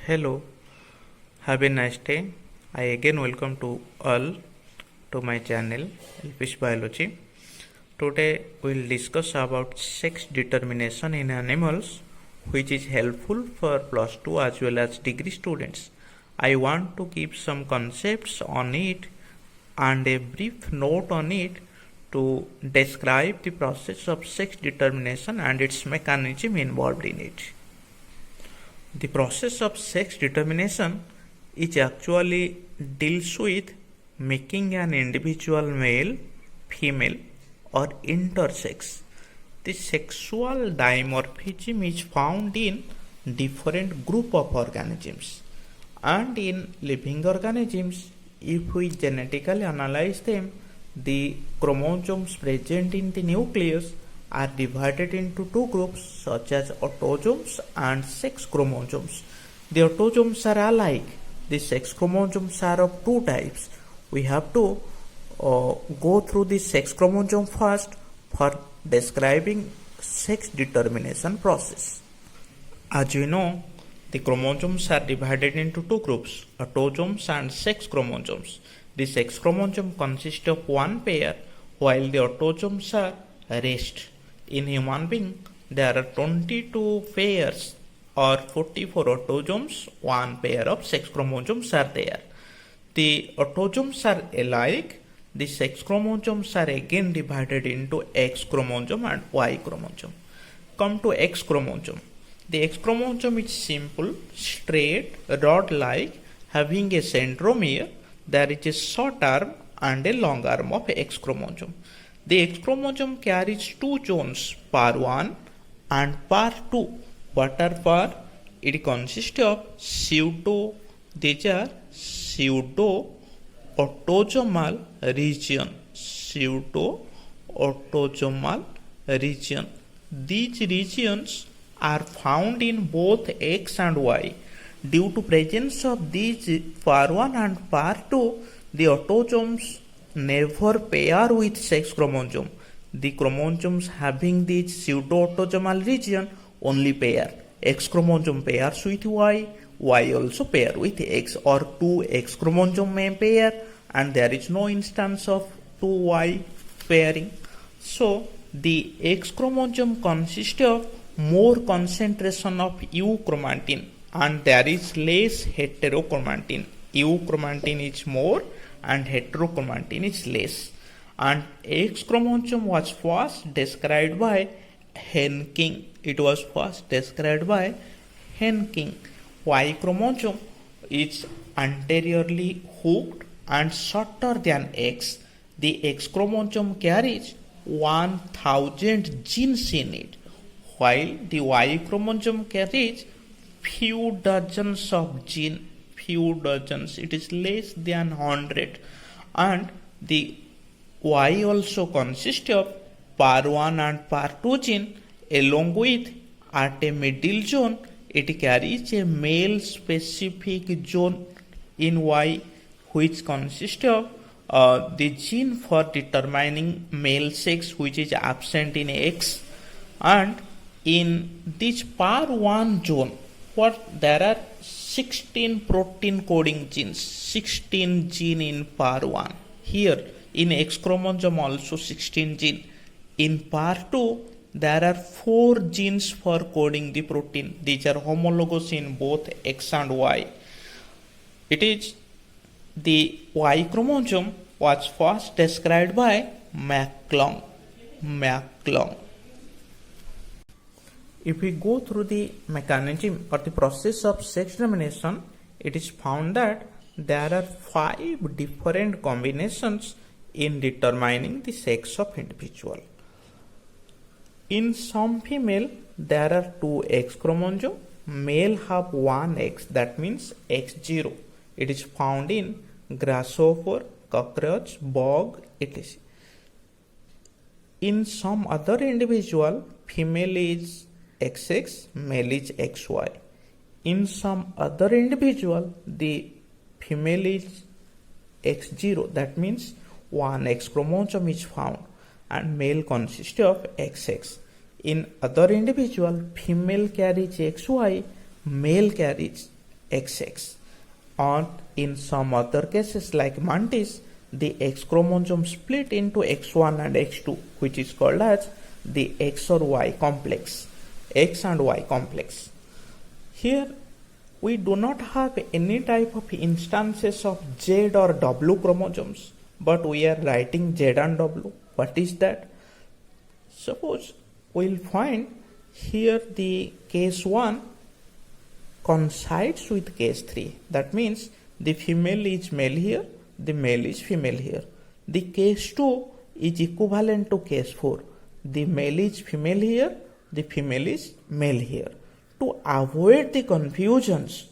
Hello, have a nice day. I again welcome to all to my channel Elfish Biology. Today we will discuss about sex determination in animals, which is helpful for plus 2 as well as degree students. I want to give some concepts on it and a brief note on it to describe the process of sex determination and its mechanism involved in it. The process of sex determination is actually deals with making an individual male, female or intersex. The sexual dimorphism is found in different group of organisms, and in living organisms, if we genetically analyze them, the chromosomes present in the nucleus are divided into two groups such as autosomes and sex chromosomes. The autosomes are alike. The sex chromosomes are of two types. We have to go through the sex chromosome first for describing sex determination process. As you know, the chromosomes are divided into two groups, autosomes and sex chromosomes. The sex chromosome consists of one pair while the autosomes are rest. In human being, there are 22 pairs or 44 autosomes, one pair of sex chromosomes are there. The autosomes are alike. The sex chromosomes are again divided into X chromosome and Y chromosome. Come to X chromosome. The X chromosome is simple, straight, rod-like, having a centromere. There is a short arm and a long arm of X chromosome. The X chromosome carries two zones, par 1 and par 2. What are par? It consists of these are pseudo-autosomal region. Pseudo-autosomal region. These regions are found in both X and Y. Due to presence of these par 1 and par 2, the autosomes never pair with sex chromosome. The chromosomes having this pseudo-autosomal region only pair. X chromosome pairs with Y, Y also pair with X, or two X chromosome may pair and there is no instance of two Y pairing. So the X chromosome consists of more concentration of euchromatin and there is less heterochromatin. Euchromatin is more and heterochromatin is less. And X chromosome was first described by Henking. It was first described by Henking. Y chromosome is anteriorly hooked and shorter than X. The X chromosome carries 1000 genes in it, while the Y chromosome carries few dozens of genes. Few dozens, it is less than 100, and the Y also consists of par 1 and par 2 gene along with at a middle zone it carries a male specific zone in Y which consists of the gene for determining male sex which is absent in X, and in this par 1 zone there are 16 protein coding genes, 16 gene in par 1. Here in X chromosome also 16 gene. In par 2 there are 4 genes for coding the protein. These are homologous in both X and Y. It is the Y chromosome was first described by McClung. If we go through the mechanism or the process of sex determination, it is found that there are 5 different combinations in determining the sex of individual. In some female, there are 2 X chromosomes. Male have 1 X, that means X0. It is found in grasshopper, cockroach, bug, etc. In some other individual, female is XX, male is XY. In some other individual, the female is X0, that means 1 X chromosome is found and male consists of XX. In other individual, female carries XY, male carries XX. Or in some other cases like mantis, the X chromosome split into X1 and X2, which is called as the X or Y complex, X and Y complex. Here we do not have any type of instances of Z or W chromosomes, but we are writing Z and W. What is that? Suppose we will find here the case 1 coincides with case 3. That means the female is male here, the male is female here. The case 2 is equivalent to case 4. The male is female here, the female is male here. To avoid the confusions,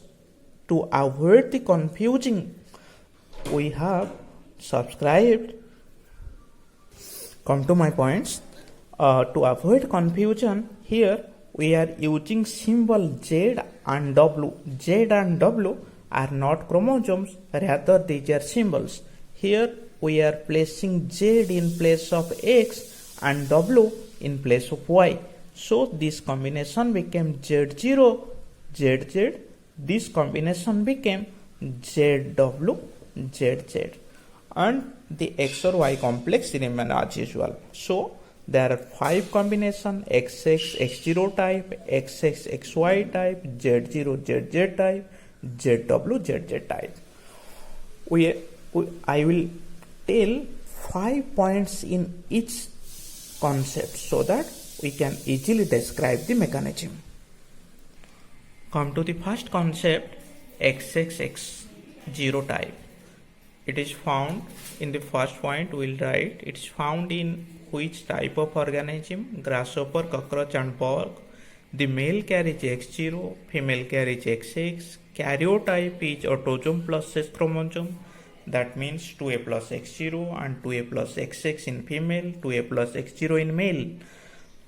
to avoid the confusing, we have subscribed. Come to my points. To avoid confusion, here we are using symbol Z and W. Z and W are not chromosomes, rather these are symbols. Here we are placing Z in place of X and W in place of Y. So this combination became Z0, ZZ. This combination became ZW, ZZ. And the X or Y complex remain as usual. So there are 5 combinations: XX, X0 type, XX, XY type, Z0, ZZ type, ZW, ZZ type. I will tell 5 points in each concept so that we can easily describe the mechanism. Come to the first concept, XXX0 type. It is found in the first point. We will write it is found in which type of organism? Grasshopper, cockroach and bug. The male carries X0, female carries XX. Karyotype is autosome plus sex chromosome. That means 2A plus X0 and 2A plus XX in female, 2A plus X0 in male.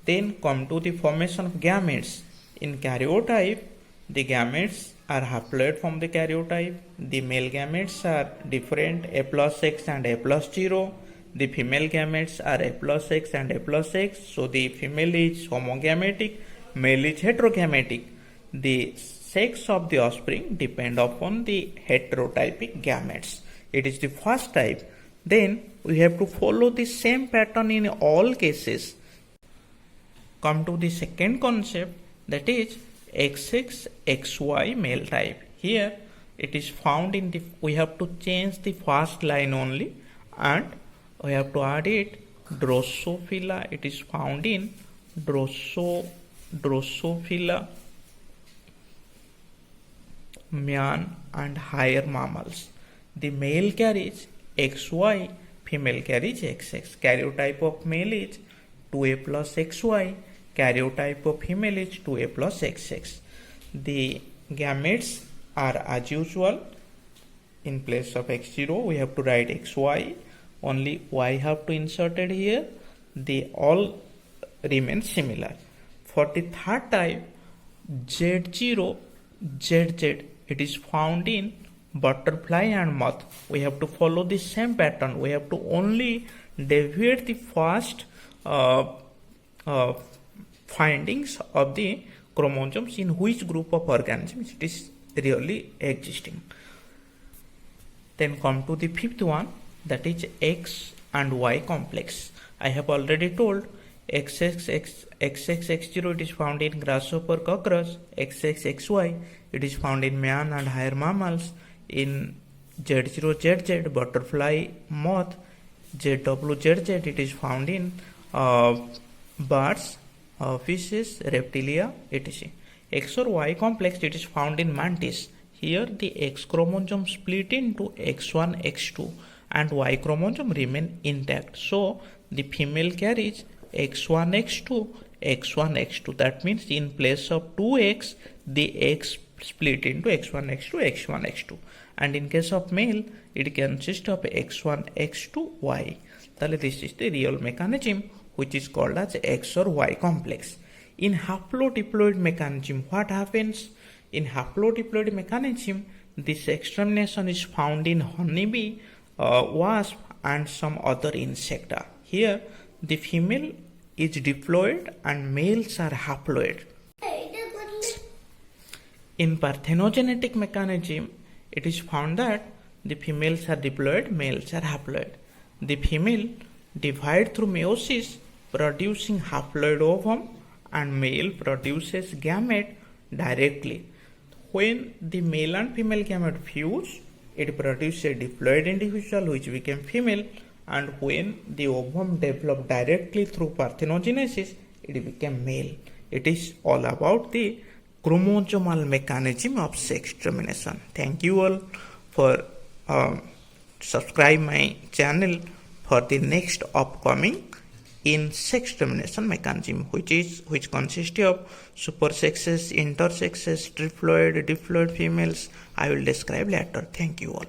Then come to the formation of gametes. In karyotype, the gametes are haploid from the karyotype. The male gametes are different, A plus X and A plus 0. The female gametes are A plus X and A plus X. So the female is homogametic, male is heterogametic. The sex of the offspring depend upon the heterotypic gametes. It is the first type. Then we have to follow the same pattern in all cases. Come to the second concept, that is XXXY male type. Here it is found in the, we have to change the first line only and we have to add it Drosophila. It is found in Drosophila, man and higher mammals. The male carries XY, female carries XX. Karyotype of male is 2A plus XY. Karyotype of female is 2A plus XX. The gametes are as usual. In place of X0 we have to write XY. Only Y have to insert it here. They all remain similar. For the third type, Z0, ZZ, it is found in butterfly and moth. We have to follow the same pattern. We have to only deviate the first findings of the chromosomes in which group of organisms it is really existing. Then come to the fifth one, that is X and Y complex. I have already told XXX0 it is found in grasshopper, cockroach. XXXY it is found in man and higher mammals. In Z0, ZZ, butterfly, moth. ZW, ZZ it is found in birds, fishes, reptilia, etc. X or Y complex it is found in mantis. Here the X chromosome split into X1, X2 and Y chromosome remain intact. So the female carries X1, X2, X1, X2. That means in place of 2X, the X split into X1, X2, X1, X2. And in case of male, it consists of X1, X2, Y. This is the real mechanism which is called as X or Y complex. In haplodiploid mechanism, what happens? In haplodiploid mechanism, this extermination is found in honeybee, wasp and some other insecta. Here the female is diploid and males are haploid. In parthenogenetic mechanism, it is found that the females are diploid, males are haploid. The female divide through meiosis, producing haploid ovum, and male produces gamete directly. When the male and female gamete fuse, it produces a diploid individual which became female, and when the ovum developed directly through parthenogenesis, it became male. It is all about the chromosomal mechanism of sex determination. Thank you all for subscribe my channel for the next upcoming in sex determination mechanism, which consists of supersexes, intersexes, triploid, diploid females. I will describe later. Thank you all.